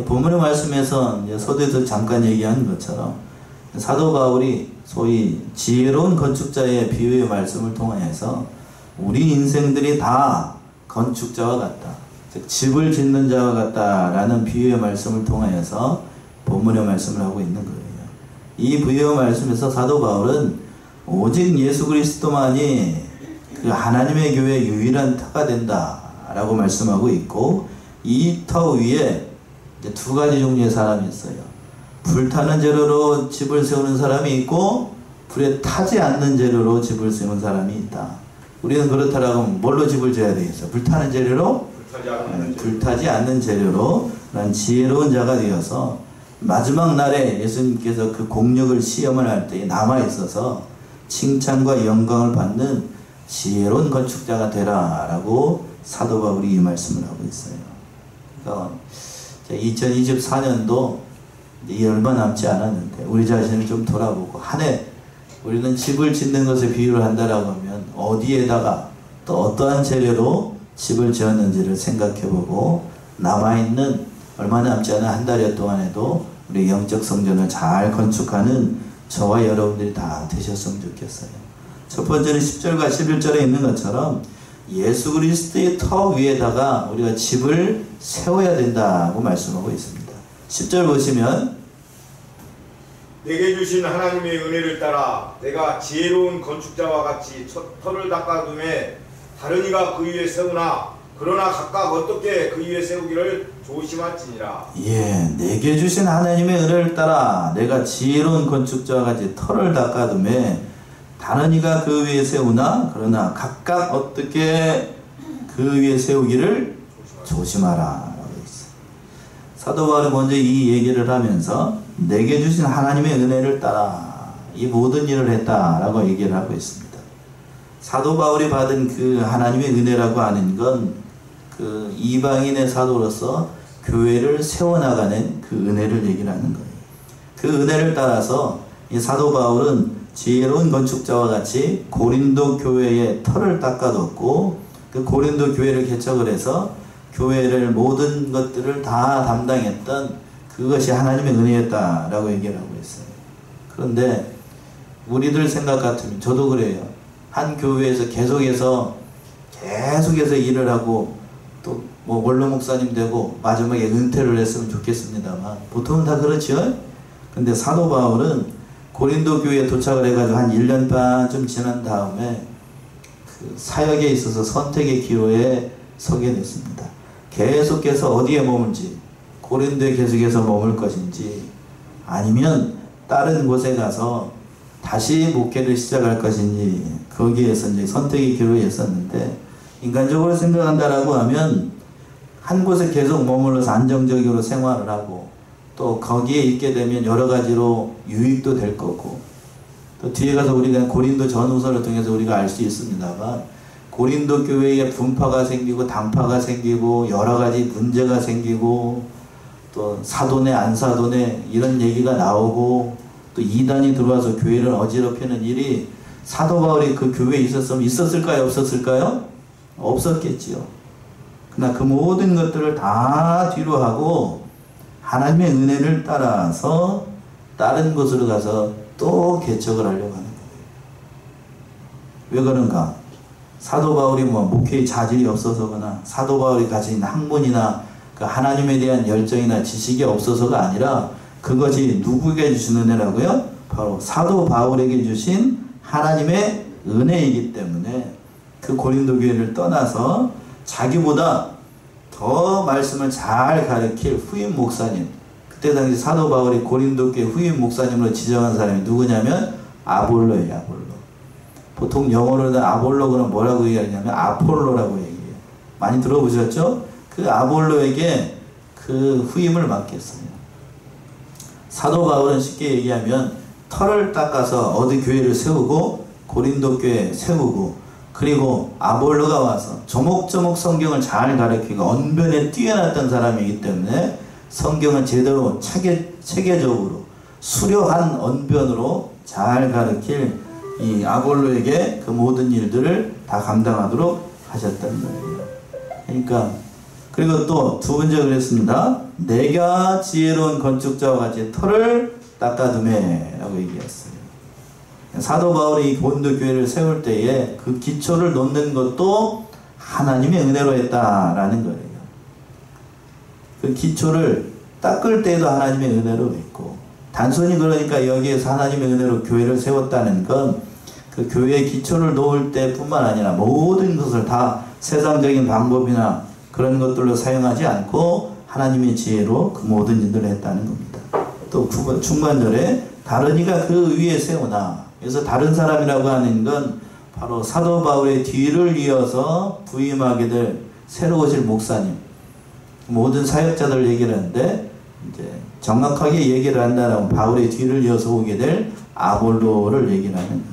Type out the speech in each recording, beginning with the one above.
본문의 말씀에서 서두에서 잠깐 얘기한 것처럼 사도 바울이 소위 지혜로운 건축자의 비유의 말씀을 통해서 우리 인생들이 다 건축자와 같다, 즉 집을 짓는 자와 같다라는 비유의 말씀을 통하여서 본문의 말씀을 하고 있는 거예요. 이 비유의 말씀에서 사도 바울은 오직 예수 그리스도만이 그 하나님의 교회의 유일한 터가 된다라고 말씀하고 있고, 이 터 위에 이제 두 가지 종류의 사람이 있어요. 불타는 재료로 집을 세우는 사람이 있고, 불에 타지 않는 재료로 집을 세우는 사람이 있다. 우리는 그렇다라고 하면 뭘로 집을 지어야 되겠어? 불타는 재료로? 불타지 않는 재료로 난 지혜로운 자가 되어서 마지막 날에 예수님께서 그 공력을 시험을 할 때 남아있어서 칭찬과 영광을 받는 지혜로운 건축자가 되라 라고 사도 바울이 이 말씀을 하고 있어요. 그러니까 2024년도 얼마 남지 않았는데 우리 자신을 좀 돌아보고, 한 해 우리는 집을 짓는 것에 비유를 한다라고 하면 어디에다가 또 어떠한 재료로 집을 지었는지를 생각해보고, 남아있는 얼마 남지 않은 한 달여 동안에도 우리 영적 성전을 잘 건축하는 저와 여러분들이 다 되셨으면 좋겠어요. 첫 번째는 10절과 11절에 있는 것처럼 예수 그리스도의 터 위에다가 우리가 집을 세워야 된다고 말씀하고 있습니다. 10절 보시면, 내게 주신 하나님의 은혜를 따라 내가 지혜로운 건축자와 같이 터를 닦아둠에 다른 이가 그 위에 세우나 그러나 각각 어떻게 그 위에 세우기를 조심할지니라. 예, 내게 주신 하나님의 은혜를 따라 내가 지혜로운 건축자와 같이 터를 닦아둠에 다른 이가 그 위에 세우나 그러나 각각 어떻게 그 위에 세우기를 조심하라 라고 있어요. 사도 바울이 먼저 이 얘기를 하면서 내게 주신 하나님의 은혜를 따라 이 모든 일을 했다라고 얘기를 하고 있습니다. 사도 바울이 받은 그 하나님의 은혜라고 하는 건 그 이방인의 사도로서 교회를 세워나가는 그 은혜를 얘기를 하는 거예요. 그 은혜를 따라서 이 사도 바울은 지혜로운 건축자와 같이 고린도 교회의 터를 닦아뒀고, 그 고린도 교회를 개척을 해서 교회를 모든 것들을 다 담당했던 그것이 하나님의 은혜였다라고 얘기를 하고 있어요. 그런데 우리들 생각 같으면, 저도 그래요. 한 교회에서 계속해서 일을 하고 또 뭐 원로 목사님 되고 마지막에 은퇴를 했으면 좋겠습니다만 보통은 다 그렇죠. 근데 사도 바울은 고린도 교회에 도착을 해가지고 한 1년 반쯤 지난 다음에 그 사역에 있어서 선택의 기로에 서게 됐습니다. 계속해서 어디에 머물지, 고린도에 계속해서 머물 것인지 아니면 다른 곳에 가서 다시 목회를 시작할 것인지, 거기에서 이제 선택의 기로에 있었는데, 인간적으로 생각한다라고 하면 한 곳에 계속 머물러서 안정적으로 생활을 하고 또 거기에 있게 되면 여러 가지로 유익도 될 거고, 또 뒤에 가서 우리가 고린도 전후서를 통해서 우리가 알 수 있습니다만 고린도 교회에 분파가 생기고 당파가 생기고 여러 가지 문제가 생기고 또 사도네 안 사도네 이런 얘기가 나오고 또 이단이 들어와서 교회를 어지럽히는 일이 사도 바울이 그 교회에 있었으면 있었을까요? 없었을까요? 없었겠지요. 그러나 그 모든 것들을 다 뒤로 하고 하나님의 은혜를 따라서 다른 곳으로 가서 또 개척을 하려고 하는 거예요. 왜 그런가? 사도 바울이 뭐 목회의 자질이 없어서거나 사도 바울이 가진 학문이나 그 하나님에 대한 열정이나 지식이 없어서가 아니라 그것이 누구에게 주신 은혜라고요? 바로 사도 바울에게 주신 하나님의 은혜이기 때문에 그 고린도 교회를 떠나서 자기보다 더 말씀을 잘 가르칠 후임 목사님, 그때 당시 사도 바울이 고린도 교회 후임 목사님으로 지정한 사람이 누구냐면 아볼로예요. 아볼로. 보통 영어로는 아볼로는 뭐라고 얘기하냐면 아폴로라고 얘기해요. 많이 들어보셨죠? 그 아볼로에게 그 후임을 맡겼어요. 사도 바울은 쉽게 얘기하면 터를 닦아서 어디 교회를 세우고 고린도 교회 세우고, 그리고 아볼로가 와서 조목조목 성경을 잘 가르치고 언변에 뛰어났던 사람이기 때문에 성경을 제대로 체계적으로 수려한 언변으로 잘 가르칠 이 아볼로에게 그 모든 일들을 다 감당하도록 하셨단 말이에요. 그러니까 그리고 또 두 번째 그랬습니다. 내가 지혜로운 건축자와 같이 터를 닦아두매 라고 얘기했어요. 사도 바울이 고린도 교회를 세울 때에 그 기초를 놓는 것도 하나님의 은혜로 했다라는 거예요. 그 기초를 닦을 때도 하나님의 은혜로 했고, 단순히 그러니까 여기에서 하나님의 은혜로 교회를 세웠다는 건 그 교회의 기초를 놓을 때뿐만 아니라 모든 것을 다 세상적인 방법이나 그런 것들로 사용하지 않고 하나님의 지혜로 그 모든 일들을 했다는 겁니다. 또 중간절에 다른 이가 그 위에 세우나, 그래서 다른 사람이라고 하는 건 바로 사도 바울의 뒤를 이어서 부임하게 될 새로 오실 목사님, 모든 사역자들 얘기를 하는데, 이제 정확하게 얘기를 한다면 바울의 뒤를 이어서 오게 될 아볼로를 얘기를 하는 거예요.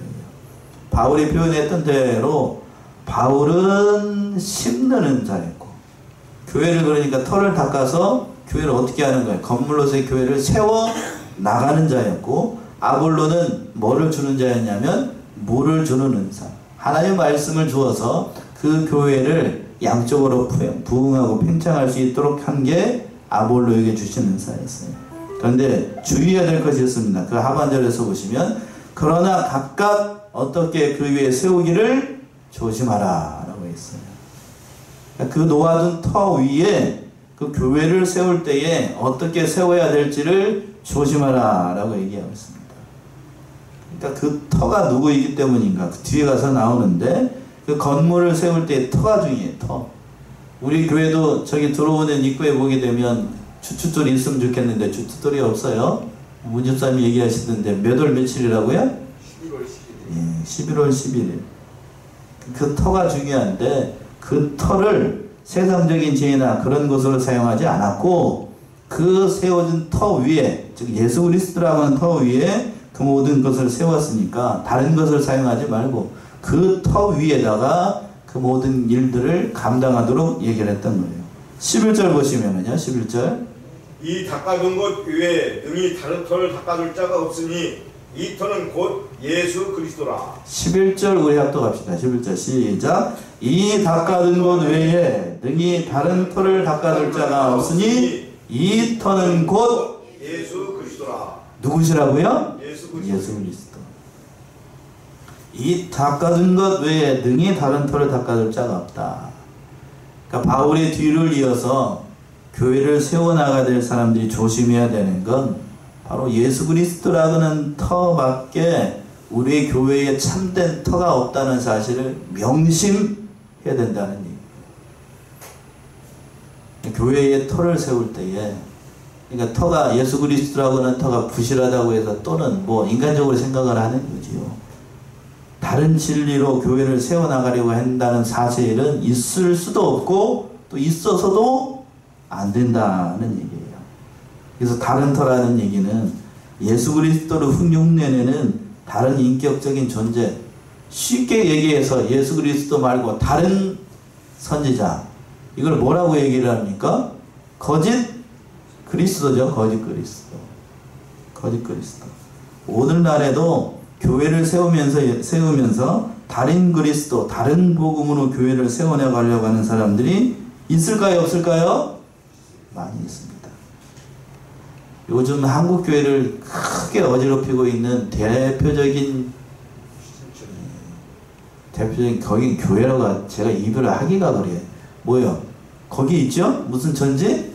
바울이 표현했던 대로 바울은 심는 은사였고, 교회를 그러니까 터를 닦아서 교회를 어떻게 하는 거예요? 건물로서의 교회를 세워 나가는 자였고, 아볼로는 뭐를 주는 자였냐면 물을 주는 은사, 하나님의 말씀을 주어서 그 교회를 양쪽으로 부흥하고 팽창할 수 있도록 한 게 아볼로에게 주신 은사였어요. 그런데 주의해야 될 것이 있습니다. 그 하반절에서 보시면, 그러나 각각 어떻게 그 위에 세우기를 조심하라 라고 했어요. 그 놓아둔 터 위에 그 교회를 세울 때에 어떻게 세워야 될지를 조심하라 라고 얘기하고 있습니다. 그러니까 그 터가 누구이기 때문인가, 그 뒤에 가서 나오는데, 그 건물을 세울 때 터가 중요해요. 터. 우리 교회도 저기 들어오는 입구에 보게 되면 주춧돌이 있으면 좋겠는데 주춧돌이 없어요. 문집사님이 얘기하시던데 몇 월 며칠이라고요? 11월 11일. 예, 11월 11일. 그 터가 중요한데, 그 터를 세상적인 지혜나 그런 것으로 사용하지 않았고, 그 세워진 터 위에, 즉 예수 그리스도라고 하는 터 위에 그 모든 것을 세웠으니까 다른 것을 사용하지 말고 그 터 위에다가 그 모든 일들을 감당하도록 얘기를 했던 거예요. 11절 보시면은요, 11절. 이 닦아둔 것 외에 능히 다른 터를 닦아둘 자가 없으니 이 터는 곧 예수 그리스도라. 11절 우리 합독합시다. 11절 시작. 이 닦아둔 것 외에 능히 다른 터를 닦아둘 자가 없으니 이 터는 곧 예수 그리스도라. 누구시라고요? 예수 그리스도. 예수 그리스도. 이 닦아둔 것 외에 능히 다른 터를 닦아둘 자가 없다. 그러니까 바울의 뒤를 이어서 교회를 세워나가야 될 사람들이 조심해야 되는 건 바로 예수 그리스도라는 터밖에 우리의 교회에 참된 터가 없다는 사실을 명심해야 된다는 얘기예요. 교회의 터를 세울 때에, 그러니까 터가, 예수 그리스도라고 하는 터가 부실하다고 해서 또는 뭐 인간적으로 생각을 하는 거지요. 다른 진리로 교회를 세워나가려고 한다는 사실은 있을 수도 없고 또 있어서도 안 된다는 얘기예요. 그래서 다른 터라는 얘기는 예수 그리스도를 흉흉내내는 다른 인격적인 존재, 쉽게 얘기해서 예수 그리스도 말고 다른 선지자, 이걸 뭐라고 얘기를 합니까? 거짓 그리스도죠. 거짓 그리스도. 거짓 그리스도. 오늘날에도 교회를 세우면서 다른 그리스도, 다른 복음으로 교회를 세워나가려고 하는 사람들이 있을까요? 없을까요? 많이 있습니다. 요즘 한국 교회를 크게 어지럽히고 있는 대표적인 거긴 교회라고 제가 이별을 하기가 그래요. 뭐요? 거기 있죠? 무슨 전지?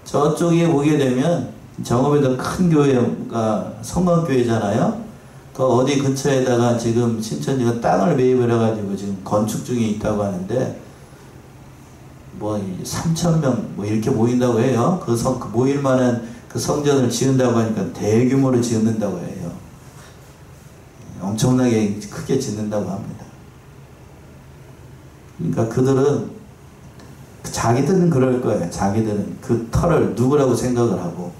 저쪽에 보게 되면 정읍에도 큰 교회가 성광교회잖아요. 그 어디 근처에다가 지금 신천지가 땅을 매입을 해가지고 지금 건축 중에 있다고 하는데, 뭐 3,000명 뭐 이렇게 모인다고 해요. 그 모일 만한 그 성전을 지은다고 하니까 대규모로 짓는다고 해요. 엄청나게 크게 짓는다고 합니다. 그러니까 그들은, 자기들은 그럴 거예요. 자기들은 그 터를 누구라고 생각을 하고,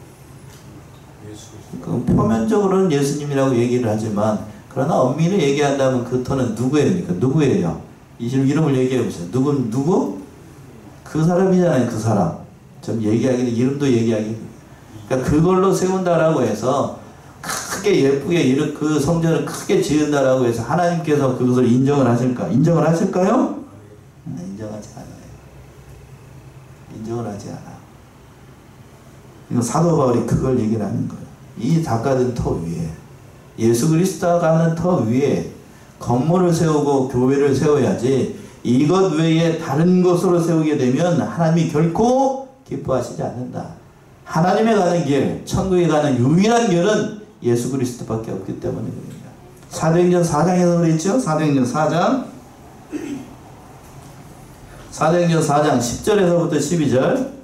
그 표면적으로는 예수님이라고 얘기를 하지만, 그러나 엄밀히 얘기한다면 그 터는 누구예요? 누구예요? 이름을 얘기해 보세요. 누구? 그 사람이잖아요. 그 사람. 좀 얘기하기는, 이름도 얘기하기. 그러니까 그걸로 세운다라고 해서 크게 예쁘게 그 성전을 크게 지은다라고 해서 하나님께서 그것을 인정을 하실까? 인정을 하실까요? 인정하지 않아요. 인정을 하지 않아. 사도 바울이 그걸 얘기를 하는 거예요. 이 닦아진 터 위에, 예수 그리스도가 가는 터 위에 건물을 세우고 교회를 세워야지, 이것 외에 다른 것으로 세우게 되면 하나님이 결코 기뻐하시지 않는다. 하나님에 가는 길, 천국에 가는 유일한 길은 예수 그리스도밖에 없기 때문입니다. 사도행전 4장에서 그랬죠? 사도행전 4장 10절에서부터 12절.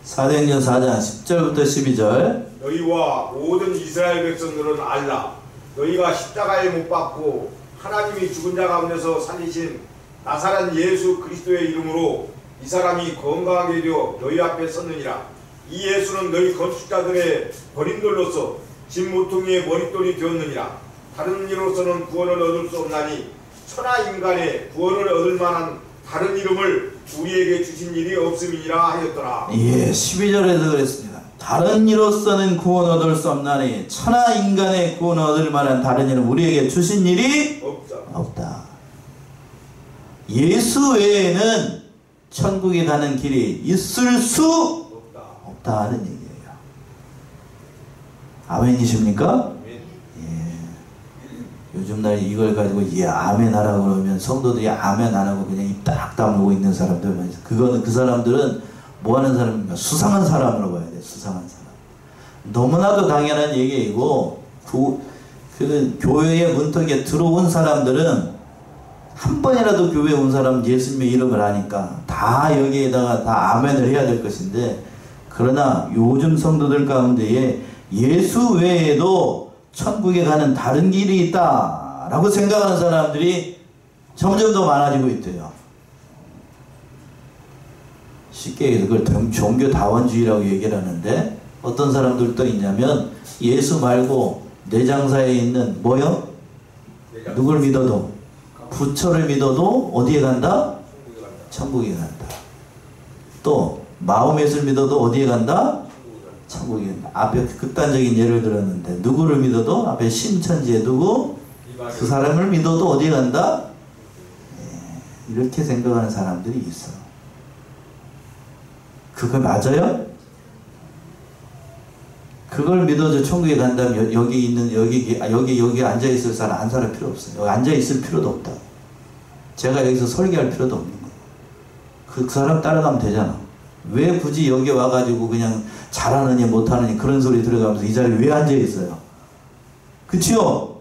사도행전 4장 10절부터 12절. 너희와 모든 이스라엘 백성들은 알라. 너희가 십자가에 못 박고 하나님이 죽은 자 가운데서 살리신 나사렛 예수 그리스도의 이름으로 이 사람이 건강하게 되어 너희 앞에 섰느니라. 이 예수는 너희 건축자들의 버림돌로서 진 모퉁이의 머릿돌이 되었느니라. 다른 이로서는 구원을 얻을 수 없나니 천하 인간의 구원을 얻을 만한 다른 이름을 우리에게 주신 일이 없음이니라 하였더라. 예, 12절에서 그랬습니다. 다른 이로서는 구원 얻을 수 없나니 천하 인간의 구원 얻을 만한 다른 이름 우리에게 주신 일이 없다. 예수 외에는 천국에 가는 길이 있을 수 없다는 얘기예요. 아멘이십니까? 예. 요즘 날 이걸 가지고 아멘 하라고 그러면 성도들이 아멘 안 하고 그냥 입 딱 다물고 있는 사람들 많이 있어요. 그거는 그 사람들은 뭐 하는 사람입니까? 수상한 사람으로 봐야 돼. 수상한 사람. 너무나도 당연한 얘기이고, 그 교회의 문턱에 들어온 사람들은 한 번이라도 교회에 온 사람은 예수님의 이름을 아니까 다 여기에다가 다 아멘을 해야 될 것인데, 그러나 요즘 성도들 가운데에 예수 외에도 천국에 가는 다른 길이 있다 라고 생각하는 사람들이 점점 더 많아지고 있대요. 쉽게 얘기해서 그걸 종교다원주의라고 얘기를 하는데, 어떤 사람들도 있냐면 예수 말고 내장사에 있는 뭐요? 누굴 믿어도, 부처를 믿어도 어디에 간다? 천국에 간다. 또 마호멧을 믿어도 어디에 간다? 천국에 간다. 앞에 극단적인 예를 들었는데, 누구를 믿어도 앞에 신천지에 두고 그 사람을 믿어도 어디에 간다? 예, 이렇게 생각하는 사람들이 있어. 그거 맞아요? 그걸 믿어서 천국에 간다면 여기 있는 여기 앉아 있을 사람 한 사람 필요 없어요. 여기 앉아 있을 필요도 없다. 제가 여기서 설교할 필요도 없는 거예요. 그 사람 따라가면 되잖아. 왜 굳이 여기 와가지고 그냥 잘하느니 못하느니 그런 소리 들어가면서 이 자리에 왜 앉아 있어요? 그치요?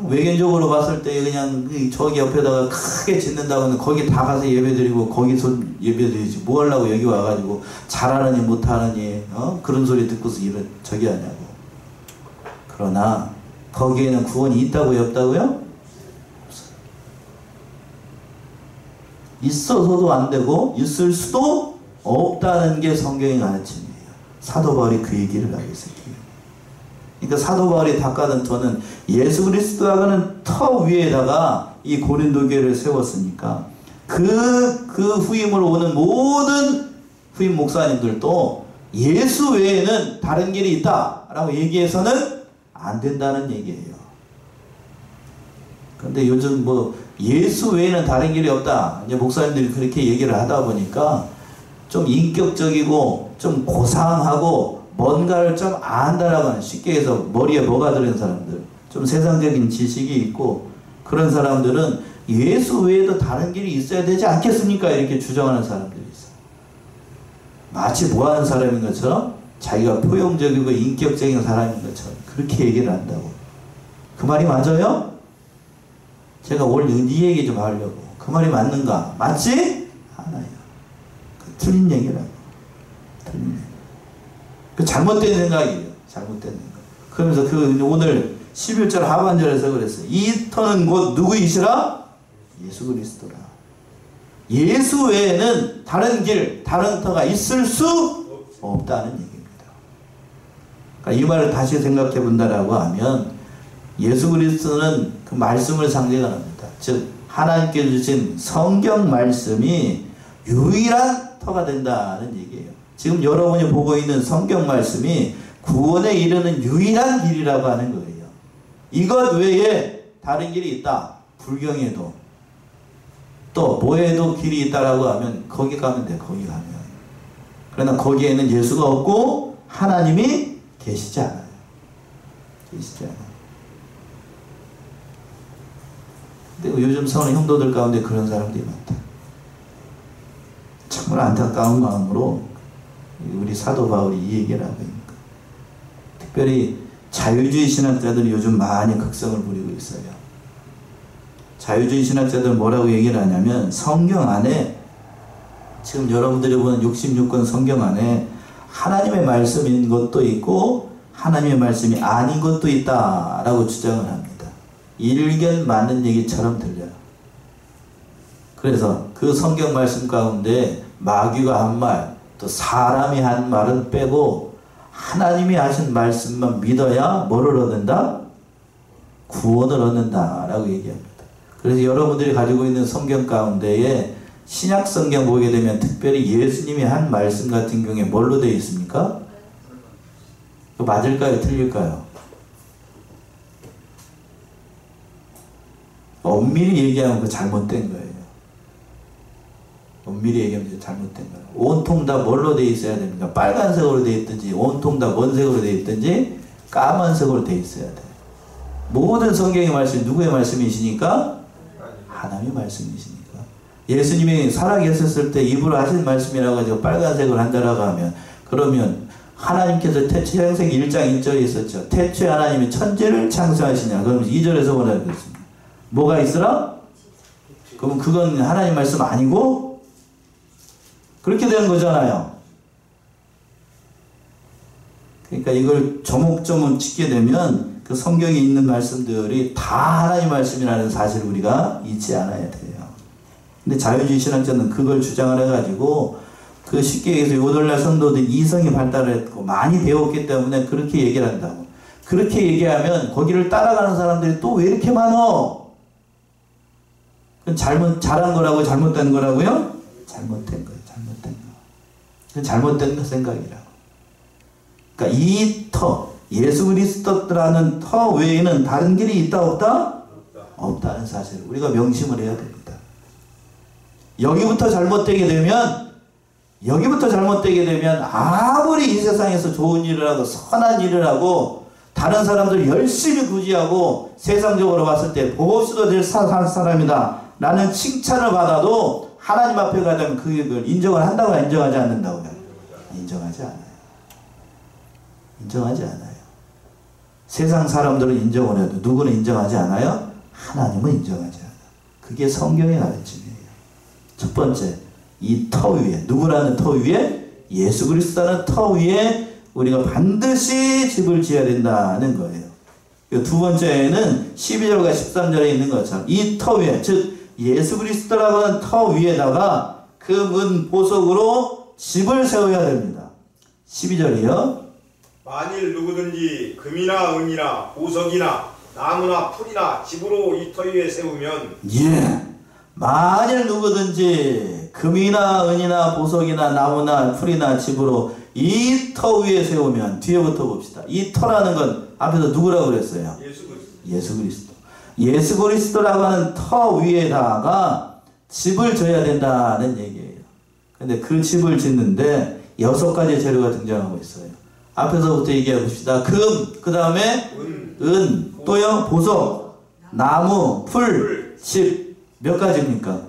외견적으로 봤을 때 그냥 저기 옆에다가 크게 짓는다고 하면 거기 다 가서 예배드리고 거기서 예배드리지 뭐 하려고 여기 와가지고 잘하느니 못하느니 그런 소리 듣고서 저기 하냐고. 그러나 거기에는 구원이 있다고요? 없다고요? 없어요. 있어서도 안 되고 있을 수도 없다는 게 성경의 가르침이에요. 사도 바울이 그 얘기를 하고 있어요. 그러니까 사도 바울이 닦아둔 터는 예수 그리스도하고는 터 위에다가 이 고린도 교회를 세웠으니까 그 후임으로 오는 모든 후임 목사님들도 예수 외에는 다른 길이 있다라고 얘기해서는 안 된다는 얘기예요. 그런데 요즘 뭐 예수 외에는 다른 길이 없다, 이제 목사님들이 그렇게 얘기를 하다 보니까 좀 인격적이고 좀 고상하고 뭔가를 좀 안다라고 하는, 쉽게 해서 머리에 뭐가 들은 사람들, 좀 세상적인 지식이 있고 그런 사람들은 예수 외에도 다른 길이 있어야 되지 않겠습니까? 이렇게 주장하는 사람들이 있어요. 마치 뭐하는 사람인 것처럼, 자기가 포용적이고 인격적인 사람인 것처럼 그렇게 얘기를 한다고. 그 말이 맞아요? 제가 오늘 이 얘기 좀 하려고. 그 말이 맞는가? 맞지? 않아요. 틀린 얘기라고. 틀린 얘기. 그 잘못된 생각이에요. 잘못된 생각. 그러면서 오늘 11절 하반절에서 그랬어요. 이 터는 곧 누구이시라? 예수 그리스도라. 예수 외에는 다른 길, 다른 터가 있을 수 없다는 얘기입니다. 그러니까 이 말을 다시 생각해 본다라고 하면, 예수 그리스도는 그 말씀을 상징합니다. 즉 하나님께 주신 성경 말씀이 유일한 터가 된다는 얘기예요. 지금 여러분이 보고 있는 성경 말씀이 구원에 이르는 유일한 길이라고 하는 거예요. 이것 외에 다른 길이 있다. 불경에도 또 뭐에도 길이 있다라고 하면 거기 가면 돼. 거기 가면. 그러나 거기에는 예수가 없고 하나님이 계시지 않아요. 계시지 않아요. 근데 요즘 성은 형도들 가운데 그런 사람들이 많다. 정말 안타까운 마음으로 우리 사도 바울이 이 얘기를 하고 있는 거예요. 특별히 자유주의 신학자들이 요즘 많이 극성을 부리고 있어요. 자유주의 신학자들은 뭐라고 얘기를 하냐면 성경 안에 지금 여러분들이 보는 66권 성경 안에 하나님의 말씀인 것도 있고 하나님의 말씀이 아닌 것도 있다라고 주장을 합니다. 일견 맞는 얘기처럼 들려요. 그래서 그 성경 말씀 가운데 마귀가 한 말, 또 사람이 한 말은 빼고 하나님이 하신 말씀만 믿어야 뭐를 얻는다? 구원을 얻는다라고 얘기합니다. 그래서 여러분들이 가지고 있는 성경 가운데에 신약 성경 보게 되면 특별히 예수님이 한 말씀 같은 경우에 뭘로 되어 있습니까? 맞을까요? 틀릴까요? 엄밀히 얘기하면 그거 잘못된 거예요. 엄밀히 얘기하면 잘못된 거예요. 온통 다 뭘로 되어 있어야 됩니까? 빨간색으로 되어 있든지 온통 다 원색으로 되어 있든지 까만색으로 되어 있어야 돼요. 모든 성경의 말씀이 누구의 말씀이시니까? 하나님의 말씀이시니까. 예수님이 살아계셨을 때 입으로 하신 말씀이라고 가지고 빨간색으로 한다라고 하면 그러면 하나님께서 창세기 1장 1절에 있었죠. 태초에 하나님이 천지를 창조하시냐. 그럼 2절에서 뭐라 그랬습니까? 뭐가 있으라? 그럼 그건 하나님 말씀 아니고 그렇게 되는 거잖아요. 그러니까 이걸 조목조목 찍게 되면 그 성경에 있는 말씀들이 다 하나님 말씀이라는 사실을 우리가 잊지 않아야 돼요. 근데 자유주의 신학자는 그걸 주장을 해가지고 그 쉽게 얘기해서 요들날 성도들이 이성이 발달했고 많이 배웠기 때문에 그렇게 얘기를 한다고. 그렇게 얘기하면 거기를 따라가는 사람들이 또 왜 이렇게 많어? 그건 잘한 거라고 잘못된 거라고요? 잘못된 거예요. 잘못된 거. 그건 잘못된 생각이라고. 그러니까 이 터, 예수 그리스도라는 터 외에는 다른 길이 있다 없다? 없다는 사실을 우리가 명심을 해야 됩니다. 여기부터 잘못되게 되면 아무리 이 세상에서 좋은 일을 하고 선한 일을 하고 다른 사람들 열심히 구제하고 세상적으로 봤을 때 보호수도 될 사람이다 라는 칭찬을 받아도 하나님 앞에 가자면 그걸 인정을 한다고 인정하지 않는다고요? 인정하지 않아요. 인정하지 않아요. 세상 사람들은 인정을 해도 누구는 인정하지 않아요? 하나님은 인정하지 않아요. 그게 성경의 가르침이에요. 첫 번째, 이 터 위에, 누구라는 터 위에? 예수 그리스도라는 터 위에 우리가 반드시 집을 지어야 된다는 거예요. 두 번째는 12절과 13절에 있는 것처럼 이 터 위에, 즉 예수 그리스도라고 하는 터 위에다가 그 문 보석으로 집을 세워야 됩니다. 12절이요. 만일 누구든지 금이나 은이나 보석이나 나무나 풀이나 집으로 이 터 위에 세우면 만일 누구든지 금이나 은이나 보석이나 나무나 풀이나 집으로 이 터 위에 세우면 뒤에부터 봅시다. 이 터라는 건 앞에서 누구라고 그랬어요? 예수 그리스도. 예수 그리스도라고 하는 터 위에다가 집을 져야 된다는 얘기예요. 근데 그 집을 짓는데 6가지 재료가 등장하고 있어요. 앞에서부터 얘기해 봅시다. 금, 그 다음에 은, 또요 보석, 나무, 풀, 집. 몇 가지입니까?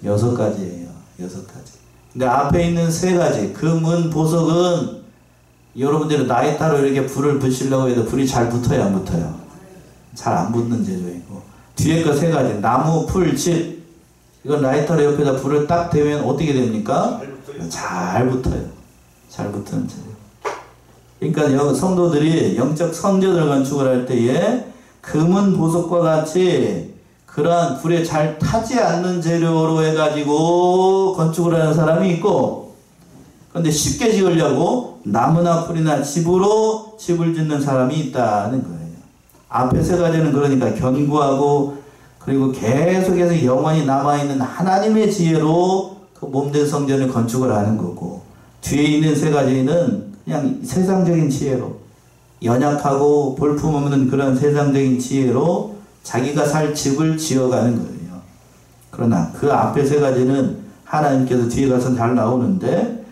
6가지. 6가지예요. 6가지. 근데 앞에 있는 3가지, 금, 은, 보석은 여러분들이 라이터로 이렇게 불을 붙이려고 해도 불이 잘 붙어요, 안 붙어요? 잘 안 붙는 재료이고. 뒤에 거 3가지, 나무, 풀, 집. 이건 라이터로 옆에다 불을 딱 대면 어떻게 됩니까? 잘 붙어요. 잘 붙는 재료. 그러니까 성도들이 영적 성전을 건축을 할 때에 금은 보석과 같이 그러한 불에 잘 타지 않는 재료로 해가지고 건축을 하는 사람이 있고, 그런데 쉽게 지으려고 나무나 풀이나 집으로 집을 짓는 사람이 있다는 거예요. 앞에 3가지는 그러니까 견고하고 그리고 계속해서 영원히 남아있는 하나님의 지혜로 그 몸된 성전을 건축을 하는 거고, 뒤에 있는 3가지는 그냥 세상적인 지혜로, 연약하고 볼품없는 그런 세상적인 지혜로 자기가 살 집을 지어가는 거예요. 그러나 그 앞에 세 가지는 하나님께서 뒤에 가서 잘 나오는데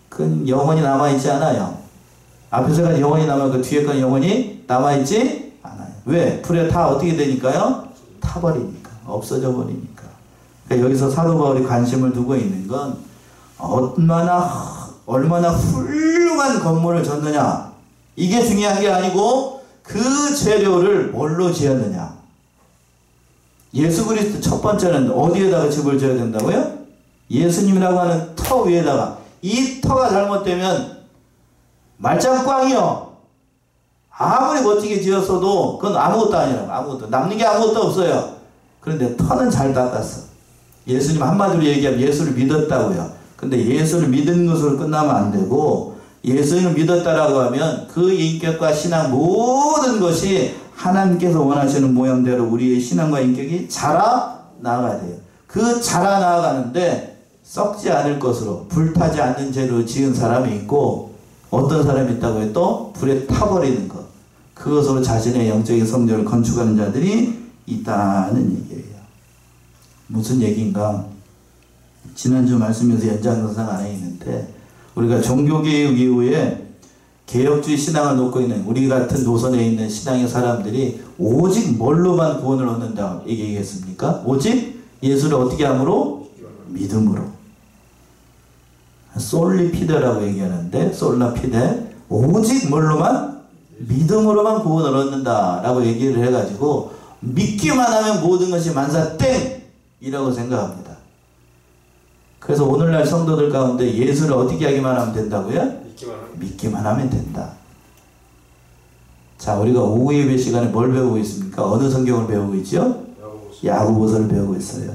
그건 영원히 남아있지 않아요. 앞에 세 가지 영원히 남아 그 뒤에 건 영원히 남아있지 않아요. 왜? 불에 다 어떻게 되니까요? 타버리니까. 없어져 버리니까. 그러니까 여기서 사도 바울이 관심을 두고 있는 건 얼마나 훌륭한 건물을 졌느냐. 이게 중요한 게 아니고 그 재료를 뭘로 지었느냐. 예수 그리스도 첫 번째는 어디에다가 집을 지어야 된다고요? 예수님이라고 하는 터 위에다가. 이 터가 잘못되면 말짱꽝이요. 아무리 멋지게 지었어도 그건 아무것도 아니라고. 아무것도. 남는 게 아무것도 없어요. 그런데 터는 잘 닦았어. 예수님 한마디로 얘기하면 예수를 믿었다고요. 근데 예수를 믿은 것으로 끝나면 안 되고 예수님을 믿었다라고 하면 그 인격과 신앙 모든 것이 하나님께서 원하시는 모양대로 우리의 신앙과 인격이 자라나가야 돼요. 그 자라나가는데 썩지 않을 것으로 불타지 않는 재로 지은 사람이 있고 어떤 사람이 있다고요? 또 불에 타버리는 것. 그것으로 자신의 영적인 성전을 건축하는 자들이 있다는 얘기예요. 무슨 얘기인가? 지난주 말씀에서 연장선상 안에 있는데 우리가 종교개혁 이후에 개혁주의 신앙을 놓고 있는 우리 같은 노선에 있는 신앙의 사람들이 오직 뭘로만 구원을 얻는다 얘기했습니까? 오직 예수를 어떻게 함으로? 믿음으로. 솔리피데라고 얘기하는데 솔라피데 오직 뭘로만? 믿음으로만 구원을 얻는다라고 얘기를 해가지고 믿기만 하면 모든 것이 만사 땡이라고 생각합니다. 그래서 오늘날 성도들 가운데 예수를 어떻게 하기만 하면 된다고요? 믿기만 하면 된다. 자, 우리가 오후 예배 시간에 뭘 배우고 있습니까? 어느 성경을 배우고 있죠? 야고보서를 배우고 있어요.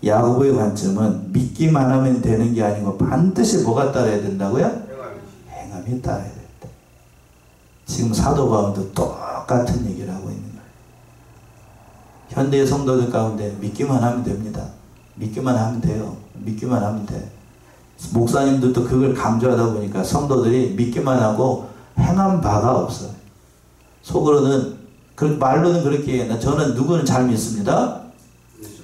야고보의 관점은 믿기만 하면 되는 게 아니고 반드시 뭐가 따라야 된다고요? 행함이 따라야 된다. 지금 사도 바울도 똑같은 얘기를 하고 있는 거예요. 현대의 성도들 가운데 믿기만 하면 됩니다. 믿기만 하면 돼요. 믿기만 하면 돼. 목사님들도 그걸 강조하다 보니까 성도들이 믿기만 하고 행한 바가 없어요. 속으로는 말로는 그렇게 해요. 저는 누구는 잘 믿습니다.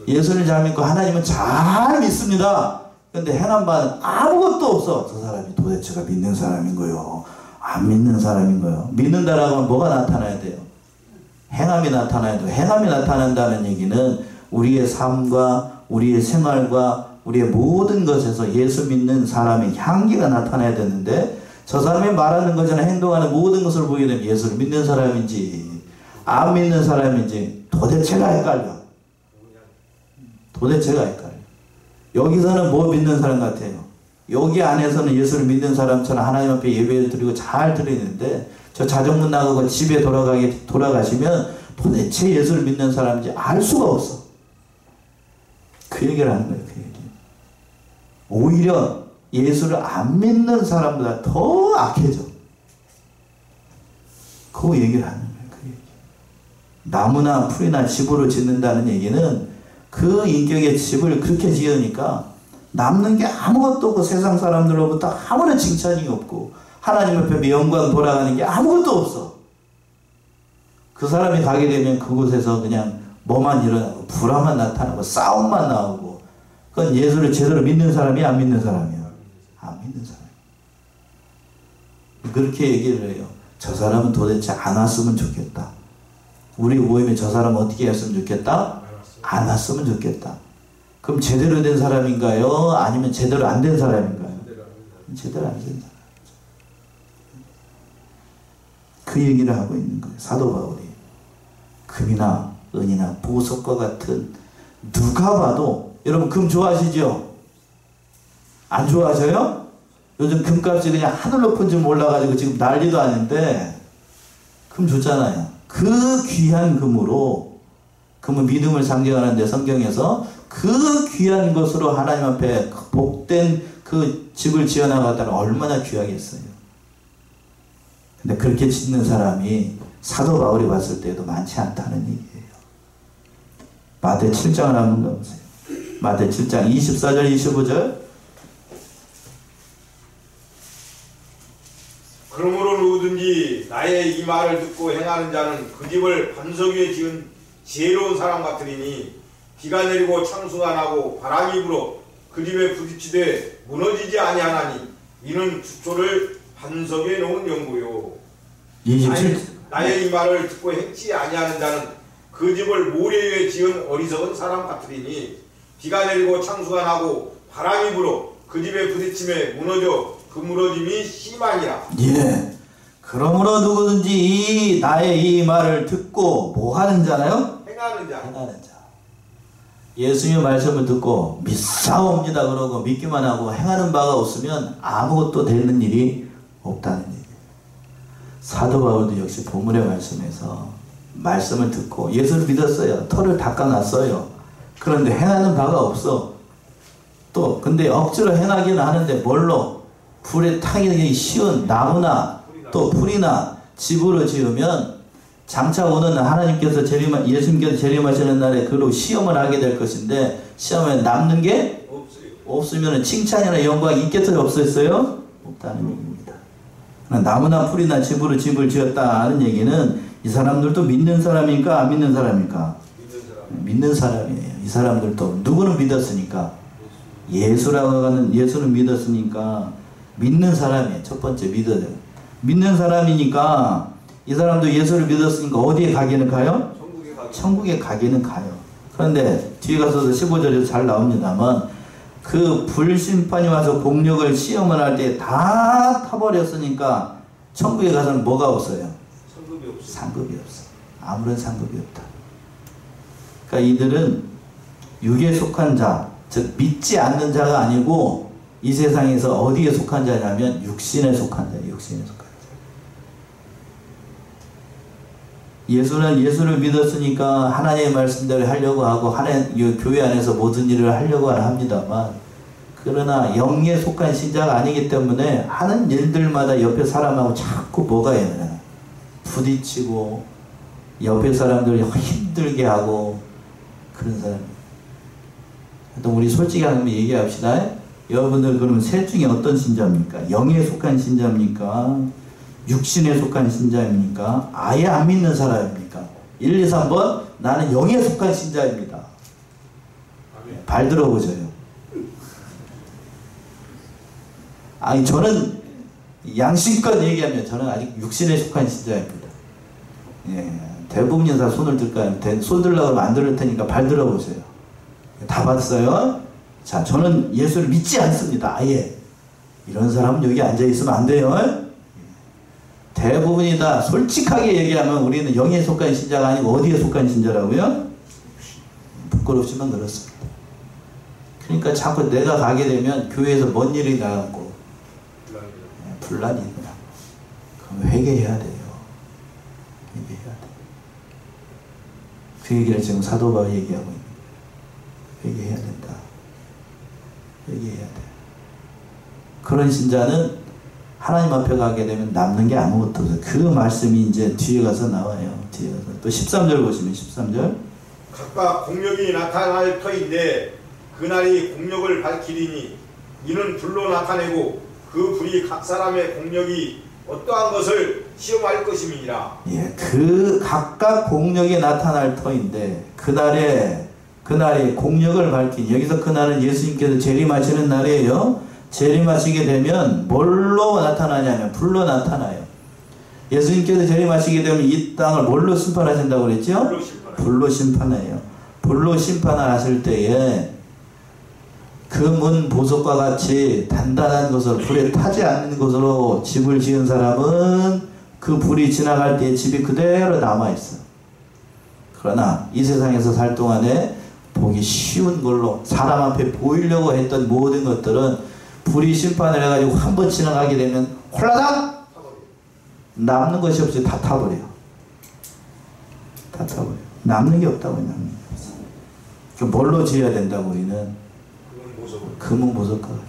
예수를 잘 믿고 하나님은 잘 믿습니다. 근데 행한 바는 아무것도 없어. 저 사람이 도대체가 믿는 사람인 거요? 안 믿는 사람인 거요? 믿는다라고 하면 뭐가 나타나야 돼요? 행함이 나타나야 돼요. 행함이 나타난다는 얘기는 우리의 삶과 우리의 생활과 우리의 모든 것에서 예수 믿는 사람의 향기가 나타나야 되는데 저 사람이 말하는 것이나 행동하는 모든 것을 보게 되면 예수를 믿는 사람인지 안 믿는 사람인지 도대체가 헷갈려. 도대체가 헷갈려. 여기서는 뭐 믿는 사람 같아요? 여기 안에서는 예수를 믿는 사람처럼 하나님 앞에 예배를 드리고 잘 드리는데 저 자정문 나가고 집에 돌아가시면 도대체 예수를 믿는 사람인지 알 수가 없어. 그 얘기를 하는 거예요. 그 얘기. 오히려 예수를 안 믿는 사람보다 더 악해져. 그 얘기를 하는 거예요. 그 얘기. 나무나 풀이나 집으로 짓는다는 얘기는 그 인격의 집을 그렇게 지으니까 남는 게 아무것도 없고 세상 사람들로부터 아무런 칭찬이 없고 하나님 앞에 영광 돌아가는 게 아무것도 없어. 그 사람이 가게 되면 그곳에서 그냥 뭐만 일어나고 불화만 나타나고 싸움만 나오고 그건 예수를 제대로 믿는 사람이 안 믿는 사람이야. 안 믿는 사람. 그렇게 얘기를 해요. 저 사람은 도대체 안 왔으면 좋겠다. 우리 모임에 저 사람 어떻게 했으면 좋겠다? 안 왔으면 좋겠다. 그럼 제대로 된 사람인가요? 아니면 제대로 안 된 사람인가요? 제대로 안 된 사람. 그 얘기를 하고 있는 거예요. 사도 바울이. 금이나 은이나 보석과 같은 누가 봐도 여러분 금 좋아하시죠? 안 좋아하셔요? 요즘 금값이 그냥 하늘 높은 줄 몰라가지고 지금 난리도 아닌데 금 좋잖아요. 그 귀한 금으로 금은 믿음을 상징하는데 성경에서 그 귀한 것으로 하나님 앞에 복된 그 집을 지어나갔다는 얼마나 귀하겠어요. 근데 그렇게 짓는 사람이 사도 바울이 봤을 때도 많지 않다는 얘기예요. 마태 7장을 한번 가보세요. 마태 7장 24절 25절. 그러므로 누구든지 나의 이 말을 듣고 행하는 자는 그 집을 반석 위에 지은 지혜로운 사람 같으리니 비가 내리고 창수가 나고 바람이 불어 그 집에 부딪히되 무너지지 아니하나니 이는 주초를 반석에 놓은 연고요. 27. 나의 이 말을 듣고 행치 아니하는 자는 그 집을 모래 위에 지은 어리석은 사람 같으리니 비가 내리고 창수가 나고 바람이 불어 그 집에 부딪힘에 무너져 그 무너짐이 심하니라. 예. 그러므로 누구든지 이 나의 이 말을 듣고 뭐 하는 자나요? 행하는 자. 행하는 자. 예수님의 말씀을 듣고 믿사옵니다 그러고 믿기만 하고 행하는 바가 없으면 아무것도 되는 일이 없다는 얘기예요. 사도 바울도 역시 본문의 말씀에서 말씀을 듣고 예수를 믿었어요. 털을 닦아놨어요. 그런데 행하는 바가 없어. 또 근데 억지로 행하기는 하는데 뭘로? 불에 타기 쉬운 나무나 또 풀이나 집으로 지으면 장차 오는 하나님께서 예수님께서 재림하시는 날에 그로 시험을 하게 될 것인데 시험에 남는 게 없으면 칭찬이나 영광이 있겠어요? 없었어요? 없다는 얘기입니다. 나무나 풀이나 집으로 집을 지었다는 얘기는 이 사람들도 믿는 사람입니까? 안 믿는 사람입니까? 믿는 사람이에요. 이 사람들도 누구는 믿었으니까 예수라고 하는 예수는 믿었으니까 믿는 사람이에요. 첫 번째 믿어야 돼요. 믿는 사람이니까 이 사람도 예수를 믿었으니까 어디에 가기는 가요? 천국에 가기는 가요. 그런데 뒤에 가서도 15절에서 잘 나옵니다만 그 불심판이 와서 공력을 시험을 할 때 다 타버렸으니까 천국에 가서는 뭐가 없어요? 상급이 없어. 아무런 상급이 없다. 그러니까 이들은 육에 속한 자, 즉 믿지 않는 자가 아니고 이 세상에서 어디에 속한 자냐면 육신에 속한 자예요. 육신에 속한 자. 예수를 믿었으니까 하나님의 말씀대로 하려고 하고 하나님 교회 안에서 모든 일을 하려고 합니다만 그러나 영에 속한 신자가 아니기 때문에 하는 일들마다 옆에 사람하고 자꾸 뭐가 해야 부딪히고 옆에 사람들 힘들게 하고 그런 사람. 또 우리 솔직히 한번 얘기합시다. 여러분들 그러면 셋 중에 어떤 신자입니까? 영에 속한 신자입니까? 육신에 속한 신자입니까? 아예 안 믿는 사람입니까? 1, 2, 3번 나는 영에 속한 신자입니다. 발 들어보세요. 아니 저는 양심껏 얘기하면 저는 아직 육신에 속한 신자입니다. 예, 대부분 다 손을 들까요? 손 들려고 하면 안 들을 테니까 발 들어보세요. 다 봤어요? 자, 저는 예수를 믿지 않습니다. 아예. 이런 사람은 여기 앉아있으면 안 돼요. 대부분이 다 솔직하게 얘기하면 우리는 영에 속한 신자가 아니고 어디에 속한 신자라고요? 부끄럽지만 그렇습니다. 그러니까 자꾸 내가 가게 되면 교회에서 뭔 일이 나갖고 분란이 있나. 그럼 회개해야 돼요. 회개해야 돼요. 그 얘기를 지금 사도 바울이 얘기하고 있는 거예요. 회개해야 된다. 회개해야 돼요. 그런 신자는 하나님 앞에 가게 되면 남는 게 아무것도 없어요. 그 말씀이 이제 뒤에 가서 나와요. 뒤에 가서. 또 13절 보시면 13절. 각각 공력이 나타날 터인데 그날이 공력을 밝히리니 이는 불로 나타내고 그 불이 각 사람의 공력이 어떠한 것을 시험할 것임이니라. 예, 그 각각 공력이 나타날 터인데 그날에 공력을 밝힌 여기서 그날은 예수님께서 재림하시는 날이에요. 재림하시게 되면 뭘로 나타나냐면 불로 나타나요. 예수님께서 재림하시게 되면 이 땅을 뭘로 심판하신다고 그랬죠? 불로 심판해요. 불로 심판을 하실 때에 그 문 보석과 같이 단단한 것으로 불에 타지 않는 것으로 집을 지은 사람은 그 불이 지나갈 때 집이 그대로 남아있어. 그러나 이 세상에서 살 동안에 보기 쉬운 걸로 사람 앞에 보이려고 했던 모든 것들은 불이 심판을 해가지고 한 번 지나가게 되면 홀라당 남는 것이 없이 다 타버려. 다 타버려. 남는 게 없다고. 남는 게 없어. 그 뭘로 지어야 된다고 우리는? 금은 보석과 같이.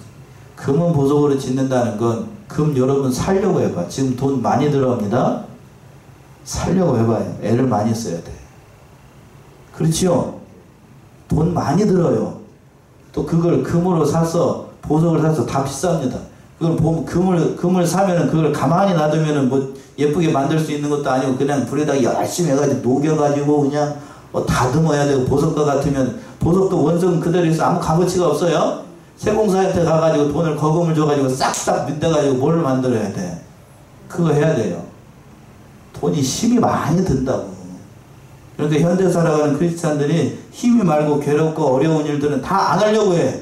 금은 보석으로 짓는다는 건 금 여러분 살려고 해봐. 지금 돈 많이 들어갑니다. 살려고 해봐요. 애를 많이 써야 돼. 그렇지요? 돈 많이 들어요. 또 그걸 금으로 사서 보석을 사서 다 비쌉니다. 그걸 보면 금을 사면은 그걸 가만히 놔두면은 뭐 예쁘게 만들 수 있는 것도 아니고 그냥 불에다가 열심히 해가지고 녹여가지고 그냥 다듬어야 되고 보석과 같으면 보석도 원성 그대로 있어 아무 값어치가 없어요. 세공사한테 가가지고 돈을 거금을 줘가지고 싹싹 민대가지고 뭘 만들어야 돼? 그거 해야 돼요. 돈이 힘이 많이 든다고. 그러니까 현대 살아가는 크리스찬들이 힘이 말고 괴롭고 어려운 일들은 다 안 하려고 해.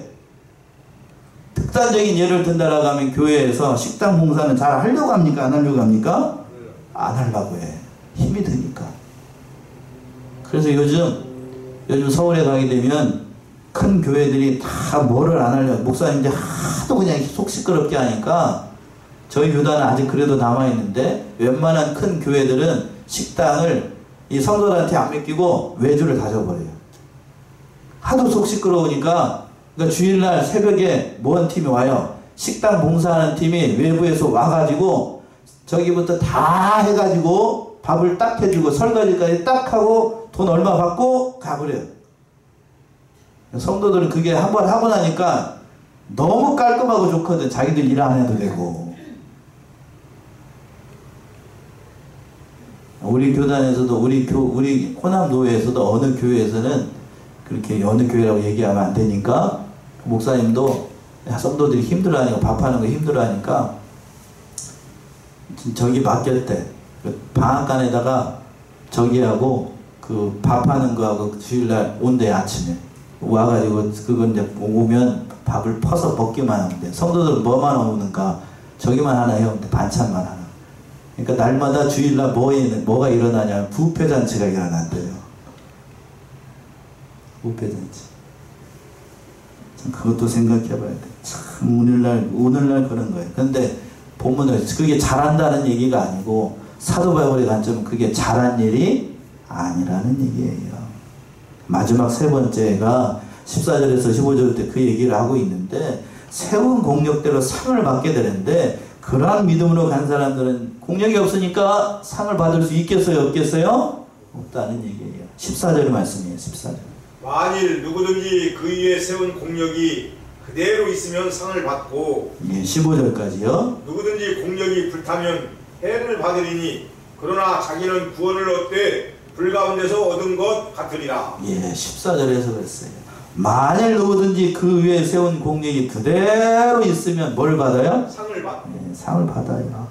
특단적인 예를 든다라고 하면 교회에서 식당 봉사는 잘 하려고 합니까? 안 하려고 합니까? 안 하려고 해. 힘이 드니까. 그래서 요즘 서울에 가게 되면 큰 교회들이 다 뭐를 안 하려고, 목사님들이 하도 그냥 속 시끄럽게 하니까 저희 교단은 아직 그래도 남아있는데 웬만한 큰 교회들은 식당을 이 성도들한테 안 맡기고 외주를 다 줘버려요. 하도 속 시끄러우니까. 그러니까 주일날 새벽에 모은 팀이 와요. 식당 봉사하는 팀이 외부에서 와가지고 저기부터 다 해가지고 밥을 딱 해주고 설거지까지 딱 하고 돈 얼마 받고 가버려요. 성도들은 그게 한번 하고 나니까 너무 깔끔하고 좋거든. 자기들 일 안 해도 되고. 우리 교단에서도 우리 호남노회에서도 어느 교회에서는 그렇게 어느 교회라고 얘기하면 안 되니까 목사님도 성도들이 힘들어하니까 밥하는 거 힘들어하니까 저기 맡겼대. 방앗간에다가 저기하고 그 밥하는 거하고 주일날 온대. 아침에 와가지고 그건 이제 오면 밥을 퍼서 먹기만 하면 돼. 성도들은 뭐만 오는가? 저기만 하나 해요. 반찬만 하나. 그러니까 날마다 주일날 뭐가 일어나냐면 부패잔치가 일어난대요. 부패잔치. 참 그것도 생각해봐야 돼. 참 오늘날 그런 거예요. 근데 본문은 그게 잘한다는 얘기가 아니고 사도 바울의 관점은 그게 잘한 일이 아니라는 얘기예요. 마지막 세 번째가 14절에서 15절 때 그 얘기를 하고 있는데 세운 공력대로 상을 받게 되는데 그러한 믿음으로 간 사람들은 공력이 없으니까 상을 받을 수 있겠어요? 없겠어요? 없다는 얘기예요. 14절 말씀이에요. 14절. 만일 누구든지 그 위에 세운 공력이 그대로 있으면 상을 받고 예, 15절까지요. 누구든지 공력이 불타면 해를 받으리니 그러나 자기는 구원을 얻되 불 가운데서 얻은 것 같으리라. 예, 14절에서 그랬어요. 만일 누구든지 그 위에 세운 공력이 그대로 있으면 뭘 받아요? 상을 받고. 예, 상을 받아요.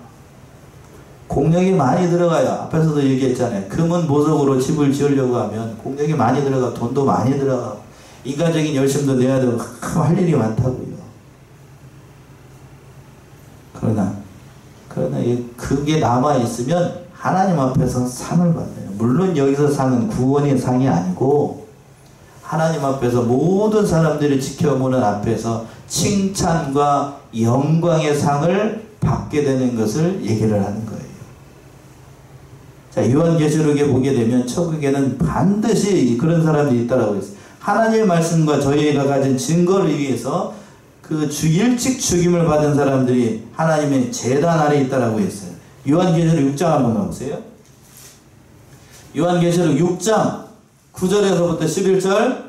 공력이 많이 들어가요. 앞에서도 얘기했잖아요. 금은 보석으로 집을 지으려고 하면 공력이 많이 들어가, 돈도 많이 들어가, 인간적인 열심도 내야 되고 할 일이 많다고요. 그러나 그게 남아있으면 하나님 앞에서 상을 받아요. 물론 여기서 상은 구원의 상이 아니고 하나님 앞에서 모든 사람들이 지켜보는 앞에서 칭찬과 영광의 상을 받게 되는 것을 얘기를 하는 거예요. 자, 요한계시록에 보게 되면 천국에는 반드시 그런 사람들이 있다라고 했어요. 하나님의 말씀과 저희가 가진 증거를 위해서 그 일찍 죽임을 받은 사람들이 하나님의 제단 아래 있다라고 했어요. 요한계시록 6장 한번 나오세요. 요한계시록 6장 9절에서부터 11절.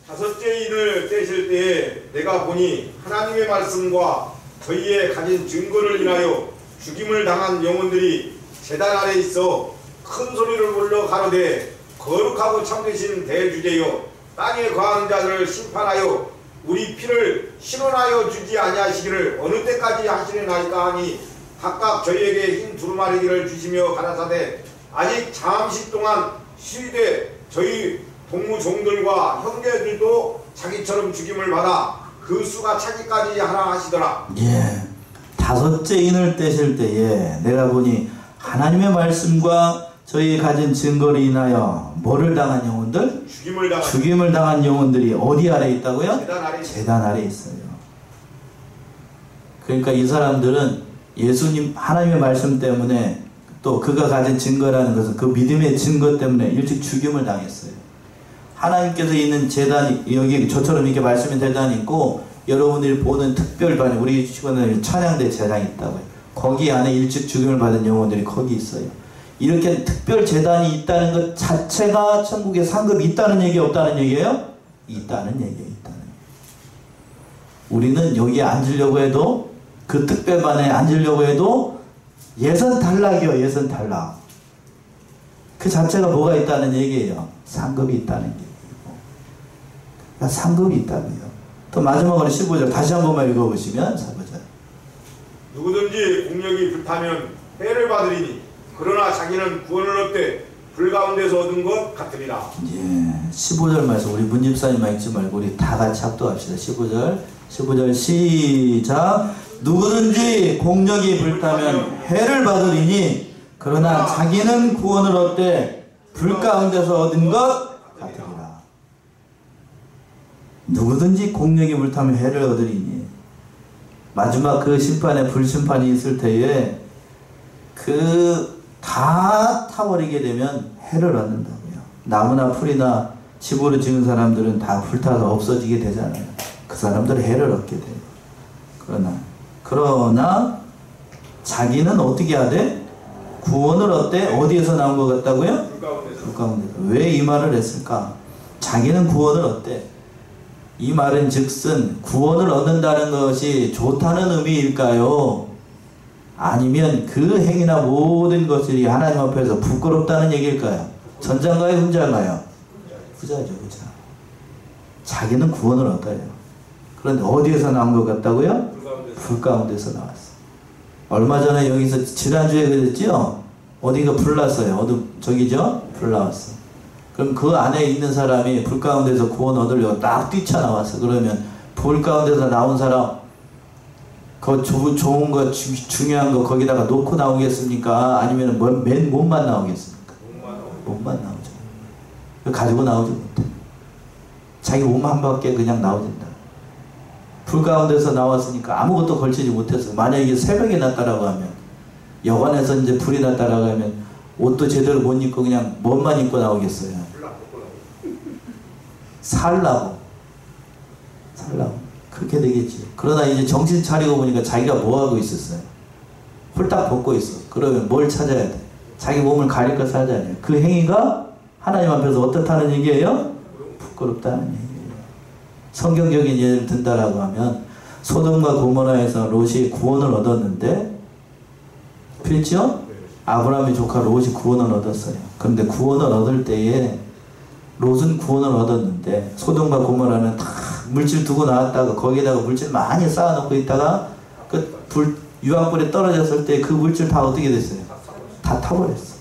다섯째 인을 떼실 때에 내가 보니 하나님의 말씀과 저희의 가진 증거를 인하여 죽임을 당한 영혼들이 제단 아래 있어 큰 소리를 불러 가로되 거룩하고 참되신 대주제여 땅에 거하는 자들을 심판하여 우리 피를 신원하여 주지 아니하시기를 어느 때까지 하시려나이까 하니 각각 저희에게 흰 두루마리기를 주시며 가라사대 아직 잠시 동안 쉬되 저희 동무종들과 형제들도 자기처럼 죽임을 받아 그 수가 차기까지 하라 하시더라. 예, 다섯째 인을 떼실 때에 내가 보니 하나님의 말씀과 저희 가진 증거를 인하여 뭐를 당한 영혼들? 죽임을 당한 영혼들이 어디 아래 있다고요? 제단 아래 있어요. 그러니까 이 사람들은 예수님 하나님의 말씀 때문에 또 그가 가진 증거라는 것은 그 믿음의 증거 때문에 일찍 죽임을 당했어요. 하나님께서 있는 제단이 여기 저처럼 이렇게 말씀의 제단이 있고 여러분들이 보는 특별반 우리 시간에 찬양대 제단이 있다고요. 거기 안에 일찍 죽임을 받은 영혼들이 거기 있어요. 이렇게 특별 제단이 있다는 것 자체가 천국에 상급이 있다는 얘기 없다는 얘기예요? 있다는 얘기예요. 있다는 얘기. 우리는 여기에 앉으려고 해도 그 특별반에 앉으려고 해도 예선 탈락이요. 예선 탈락. 그 자체가 뭐가 있다는 얘기예요? 상급이 있다는 얘기고. 그러니까 상급이 있다고요. 또 마지막으로 15절 다시 한 번만 읽어보시면 15절. 누구든지 공력이 불타면 해를 받으리니 그러나 자기는 구원을 얻되 불 가운데서 얻은 것 같으리라. 예, 15절 말씀 우리 문집사님만 읽지 말고 우리 다 같이 합독합시다. 15절 시작. 누구든지 공력이 불타면 해를 받으리니 그러나 자기는 구원을 얻되 불 가운데서 얻은 것 같으리라. 누구든지 공력이 불타면 해를 얻으리니 마지막 그 심판에 불심판이 있을 때에 다 타버리게 되면 해를 얻는다고요. 나무나 풀이나 집으로 지은 사람들은 다 불타서 없어지게 되잖아요. 그 사람들은 해를 얻게 돼요. 그러나 자기는 어떻게 하되 구원을 얻되 어디에서 나온 것 같다고요? 불 가운데서. 왜 이 말을 했을까? 자기는 구원을 얻되. 이 말은 즉슨 구원을 얻는다는 것이 좋다는 의미일까요? 아니면 그 행위나 모든 것들이 하나님 앞에서 부끄럽다는 얘기일까요? 전자인가요? 후자인가요? 후자죠, 후자. 자기는 구원을 얻어요. 그런데 어디에서 나온 것 같다고요? 불 가운데서 나왔어. 얼마 전에 여기서 지난주에 그랬죠? 어디가 불 났어요. 저기죠? 불 나왔어. 그럼 그 안에 있는 사람이 불 가운데서 구원 얻으려고 딱 뛰쳐나왔어. 그러면 불 가운데서 나온 사람 그 좋은 거 중요한 거 거기다가 놓고 나오겠습니까? 아니면 맨 몸만 나오겠습니까? 몸만 나오죠. 가지고 나오지 못해. 자기 몸 한 밖에 그냥 나오진다. 불 가운데서 나왔으니까 아무것도 걸치지 못했어. 만약에 새벽에 났다라고 하면 여관에서 이제 불이 났다라고 하면 옷도 제대로 못 입고 그냥 몸만 입고 나오겠어요. 살라고 그렇게 되겠지. 그러나 이제 정신 차리고 보니까 자기가 뭐 하고 있었어요? 홀딱 벗고 있어. 그러면 뭘 찾아야 돼? 자기 몸을 가릴 걸 찾아야 돼. 그 행위가 하나님 앞에서 어떻다는 얘기예요? 부끄럽다는 얘기예요. 성경적인 예를 든다라고 하면 소돔과 고모라에서 롯이 구원을 얻었는데, 그렇죠? 아브라함의 조카 롯이 구원을 얻었어요. 그런데 구원을 얻을 때에 롯은 구원을 얻었는데 소돔과 고모라는 다 물질 두고 나왔다가 거기에다가 물질 많이 쌓아놓고 있다가 유황불에 떨어졌을 때 그 물질 다 어떻게 됐어요? 다 타버렸어.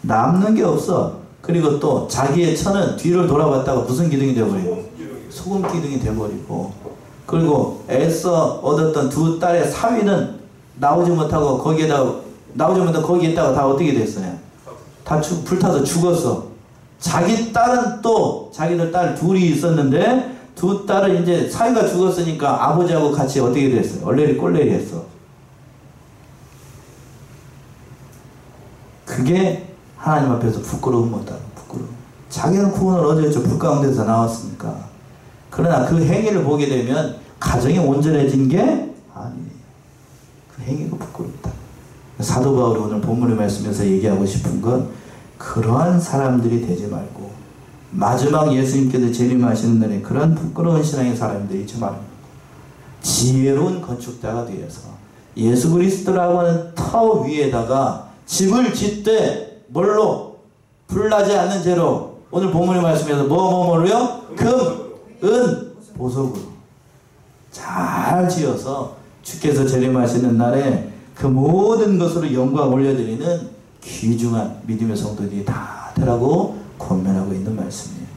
남는 게 없어. 그리고 또 자기의 처는 뒤를 돌아봤다가 무슨 기둥이 되어버리고 소금 기둥이 되어버리고, 그리고 애써 얻었던 두 딸의 사위는 나오지 못하고 거기에다가 거기에 있다가 다 어떻게 됐어요? 다 불타서 죽었어. 자기 딸은 또 자기들 딸 둘이 있었는데 두 딸은 이제 사위가 죽었으니까 아버지하고 같이 어떻게 됐어요? 얼레리 꼴레리 했어. 그게 하나님 앞에서 부끄러움 못하고 부끄러움. 자기는 구원을 얻었죠. 불 가운데서 나왔으니까. 그러나 그 행위를 보게 되면 가정이 온전해진 게 아니에요. 그 행위가 부끄럽다. 사도 바울이 오늘 본문의 말씀에서 얘기하고 싶은 건 그러한 사람들이 되지 말고 마지막 예수님께서 재림하시는 날에 그런 부끄러운 신앙의 사람들이 있지 말고 지혜로운 건축자가 되어서 예수 그리스도라고 하는 터 위에다가 집을 짓되 뭘로? 불나지 않는 재로. 오늘 본문의 말씀에서 뭐로요? 금, 은, 보석으로 잘 지어서 주께서 재림하시는 날에 그 모든 것으로 영광 올려드리는 귀중한 믿음의 성도들이 다 되라고 권면하고 있는 말씀이에요.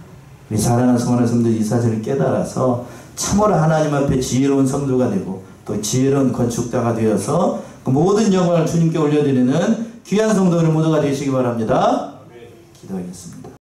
우리 사랑하는 성원의 성도들이 이 사실을 깨달아서 참으로 하나님 앞에 지혜로운 성도가 되고 또 지혜로운 건축자가 되어서 그 모든 영광을 주님께 올려드리는 귀한 성도들 모두가 되시기 바랍니다. 기도하겠습니다.